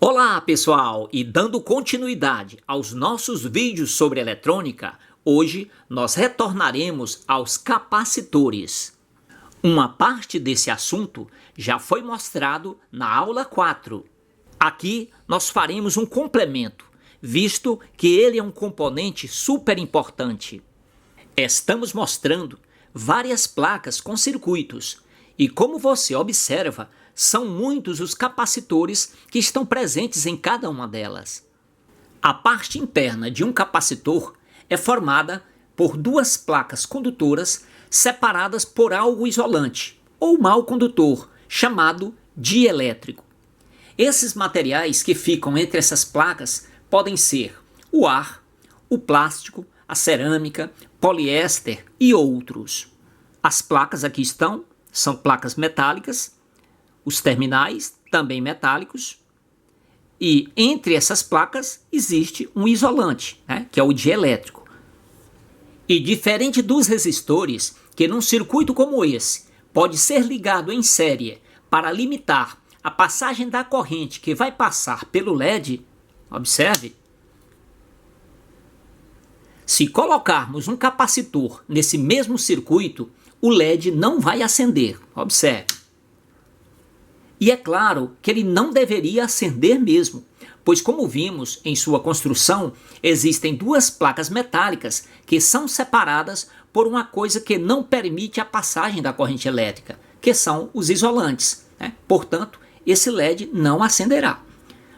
Olá pessoal, e dando continuidade aos nossos vídeos sobre eletrônica, hoje nós retornaremos aos capacitores. Uma parte desse assunto já foi mostrado na aula 4. Aqui nós faremos um complemento, visto que ele é um componente super importante. Estamos mostrando várias placas com circuitos e, como você observa, são muitos os capacitores que estão presentes em cada uma delas. A parte interna de um capacitor é formada por duas placas condutoras separadas por algo isolante ou mau condutor, chamado dielétrico. Esses materiais que ficam entre essas placas podem ser o ar, o plástico, a cerâmica, poliéster e outros. As placas aqui são placas metálicas, os terminais também metálicos, e entre essas placas existe um isolante, que é o dielétrico. E diferente dos resistores, que num circuito como esse pode ser ligado em série para limitar a passagem da corrente que vai passar pelo LED, observe, se colocarmos um capacitor nesse mesmo circuito, o LED não vai acender, observe. E é claro que ele não deveria acender mesmo, pois como vimos em sua construção, existem duas placas metálicas que são separadas por uma coisa que não permite a passagem da corrente elétrica, que são os isolantes. Portanto, esse LED não acenderá.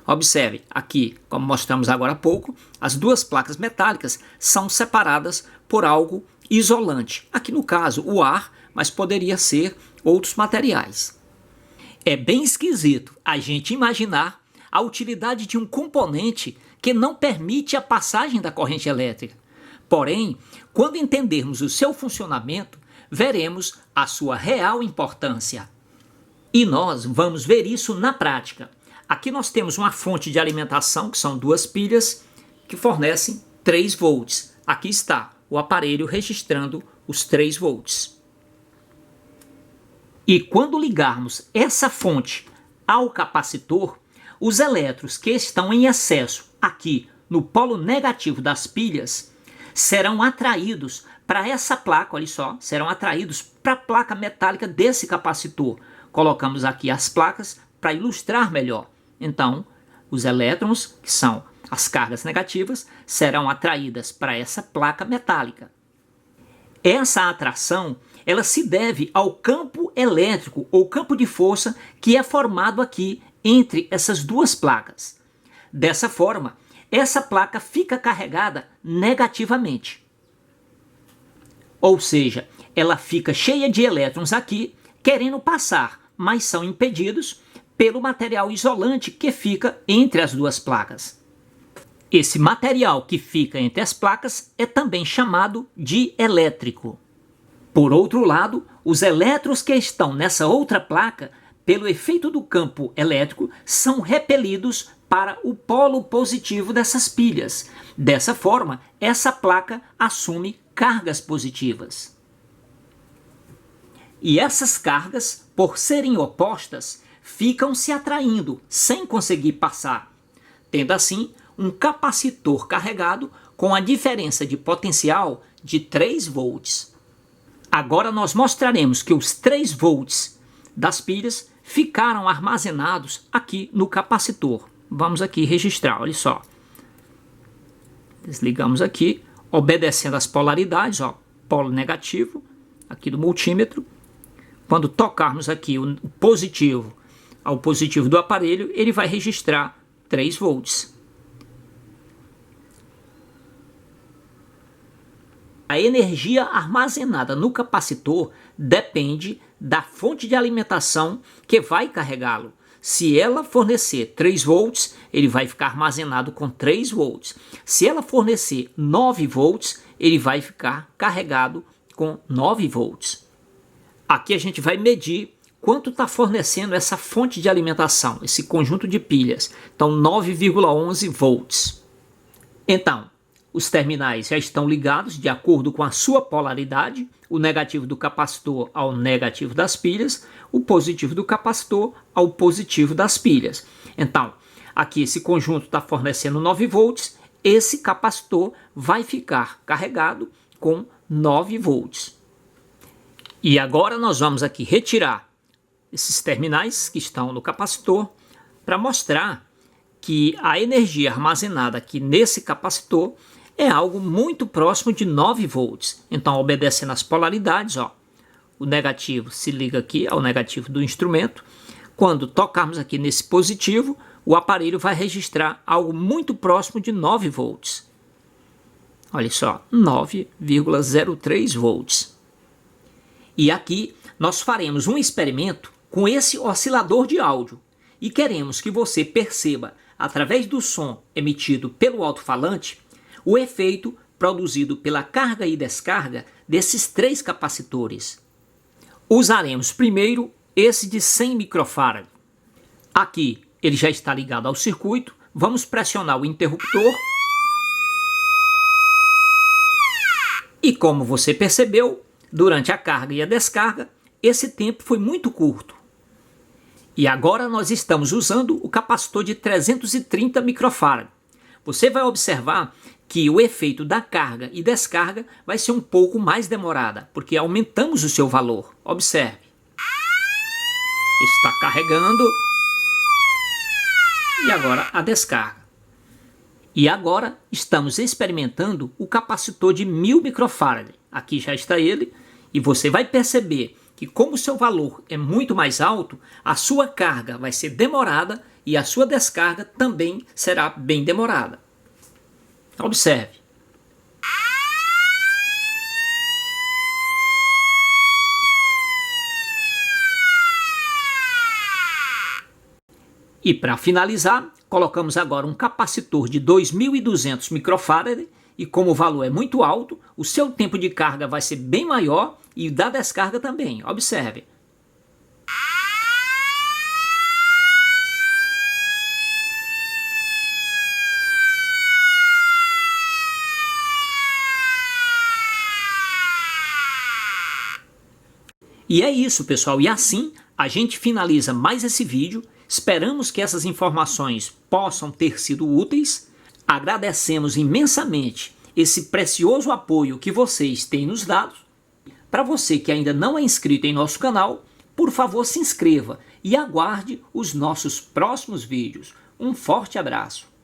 Observe, aqui, como mostramos agora há pouco, as duas placas metálicas são separadas por algo isolante. Aqui no caso, o ar, mas poderia ser outros materiais. É bem esquisito a gente imaginar a utilidade de um componente que não permite a passagem da corrente elétrica. Porém, quando entendermos o seu funcionamento, veremos a sua real importância. E nós vamos ver isso na prática. Aqui nós temos uma fonte de alimentação, que são duas pilhas, que fornecem 3 volts. Aqui está o aparelho registrando os 3 volts. E quando ligarmos essa fonte ao capacitor, os elétrons que estão em excesso aqui no polo negativo das pilhas serão atraídos para essa placa, olha só, serão atraídos para a placa metálica desse capacitor. Colocamos aqui as placas para ilustrar melhor. Então, os elétrons, que são as cargas negativas, serão atraídas para essa placa metálica. Essa atração, ela se deve ao campo elétrico ou campo de força que é formado aqui entre essas duas placas. Dessa forma, essa placa fica carregada negativamente. Ou seja, ela fica cheia de elétrons aqui, querendo passar, mas são impedidos pelo material isolante que fica entre as duas placas. Esse material que fica entre as placas é também chamado de elétrico. Por outro lado, os elétrons que estão nessa outra placa, pelo efeito do campo elétrico, são repelidos para o polo positivo dessas pilhas. Dessa forma, essa placa assume cargas positivas. E essas cargas, por serem opostas, ficam se atraindo sem conseguir passar, tendo assim um capacitor carregado com a diferença de potencial de 3 volts. Agora nós mostraremos que os 3 volts das pilhas ficaram armazenados aqui no capacitor. Vamos aqui registrar, olha só. Desligamos aqui, obedecendo às polaridades, polo negativo, aqui do multímetro. Quando tocarmos aqui o positivo ao positivo do aparelho, ele vai registrar 3 volts. A energia armazenada no capacitor depende da fonte de alimentação que vai carregá-lo. Se ela fornecer 3 volts, ele vai ficar armazenado com 3 volts. Se ela fornecer 9 volts, ele vai ficar carregado com 9 volts. Aqui a gente vai medir quanto está fornecendo essa fonte de alimentação, esse conjunto de pilhas. Então, 9,11 volts. Então, os terminais já estão ligados de acordo com a sua polaridade, o negativo do capacitor ao negativo das pilhas, o positivo do capacitor ao positivo das pilhas. Então, aqui esse conjunto está fornecendo 9 volts, esse capacitor vai ficar carregado com 9 volts. E agora nós vamos aqui retirar esses terminais que estão no capacitor para mostrar que a energia armazenada aqui nesse capacitor é algo muito próximo de 9 volts. Então, obedecendo às polaridades, ó, o negativo se liga aqui ao negativo do instrumento. Quando tocarmos aqui nesse positivo, o aparelho vai registrar algo muito próximo de 9 volts. Olha só, 9,03 volts. E aqui nós faremos um experimento com esse oscilador de áudio e queremos que você perceba, através do som emitido pelo alto-falante, o efeito produzido pela carga e descarga desses 3 capacitores. Usaremos primeiro esse de 100 microfarad. Aqui ele já está ligado ao circuito. Vamos pressionar o interruptor. E como você percebeu, durante a carga e a descarga, esse tempo foi muito curto. E agora nós estamos usando o capacitor de 330 microfarad. Você vai observar que o efeito da carga e descarga vai ser um pouco mais demorada, porque aumentamos o seu valor. Observe. Está carregando. E agora a descarga. E agora estamos experimentando o capacitor de 1000 microfarad. Aqui já está ele. E você vai perceber que, como o seu valor é muito mais alto, a sua carga vai ser demorada e a sua descarga também será bem demorada. Observe. E para finalizar, colocamos agora um capacitor de 2200 microfarad e como o valor é muito alto, o seu tempo de carga vai ser bem maior e da descarga também. Observe. E é isso, pessoal. E assim a gente finaliza mais esse vídeo. Esperamos que essas informações possam ter sido úteis. Agradecemos imensamente esse precioso apoio que vocês têm nos dado. Para você que ainda não é inscrito em nosso canal, por favor se inscreva e aguarde os nossos próximos vídeos. Um forte abraço.